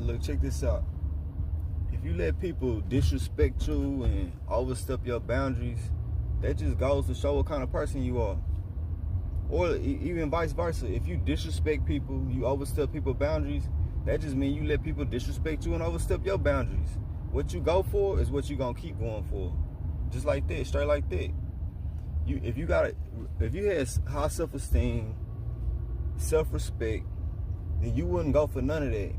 Look, check this out. If you let people disrespect you and overstep your boundaries, that just goes to show what kind of person you are. Or even vice versa. If you disrespect people, you overstep people's boundaries, that just means you let people disrespect you and overstep your boundaries. What you go for is what you gonna keep going for. Just like that, straight like that. If you had high self-esteem, self-respect, then you wouldn't go for none of that.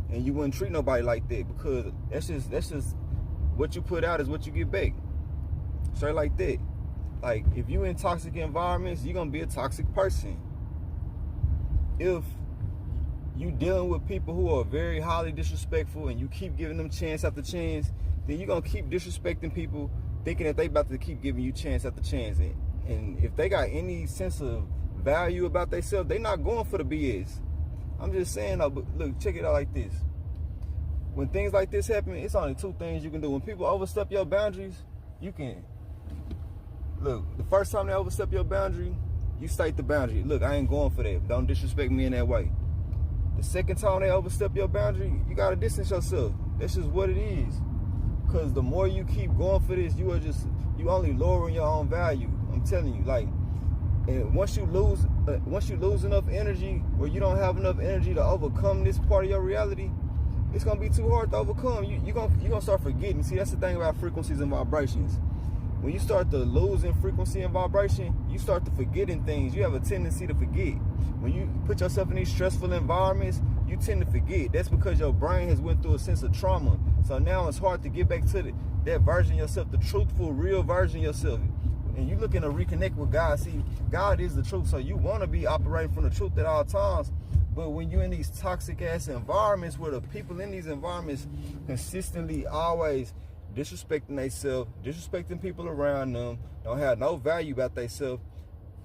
And you wouldn't treat nobody like that, because that's just what you put out is what you get back. Straight like that. Like, if you in toxic environments, you're gonna be a toxic person. If you dealing with people who are very highly disrespectful and you keep giving them chance after chance, then you're gonna keep disrespecting people, thinking that they about to keep giving you chance after chance. And if they got any sense of value about themselves, they not going for the BS. I'm just saying, though, but look, check it out like this. When things like this happen, it's only two things you can do. When people overstep your boundaries, you can, look, the first time they overstep your boundary, you state the boundary. Look, I ain't going for that. Don't disrespect me in that way. The second time they overstep your boundary, you gotta distance yourself. That's just what it is. Because the more you keep going for this, you only lowering your own value. I'm telling you, like, and once you lose enough energy, or you don't have enough energy to overcome this part of your reality, it's gonna be too hard to overcome. You're gonna start forgetting. See, that's the thing about frequencies and vibrations. When you start to lose in frequency and vibration, you start to forgetting things. You have a tendency to forget. When you put yourself in these stressful environments, you tend to forget. That's because your brain has went through a sense of trauma. So now it's hard to get back to that version of yourself, the truthful, real version of yourself. And you looking to reconnect with God. See, God is the truth, so you want to be operating from the truth at all times. But when you're in these toxic ass environments, where the people in these environments consistently always disrespecting themselves, disrespecting people around them, don't have no value about themselves,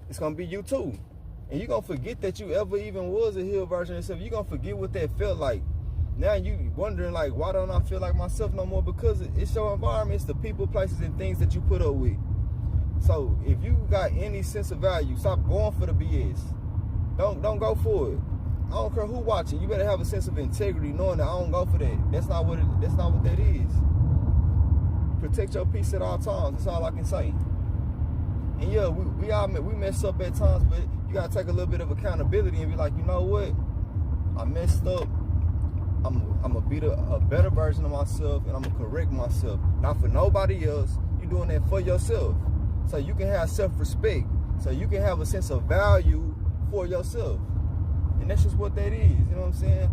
it's gonna be you too. And you're gonna forget that you ever even was a healed version of yourself. You're gonna forget what that felt like. Now you wondering, like, why don't I feel like myself no more? Because it's your environment, it's the people, places, and things that you put up with. So if you got any sense of value, stop going for the BS. Don't go for it. I don't care who watching. You better have a sense of integrity, knowing that I don't go for that. That's not what that is. Protect your peace at all times. That's all I can say. And yeah, we mess up at times, but you gotta take a little bit of accountability and be like, you know what? I messed up. I'm gonna be a better version of myself, and I'm gonna correct myself. Not for nobody else. You're doing that for yourself. So you can have self-respect. So you can have a sense of value for yourself. And that's just what that is. You know what I'm saying?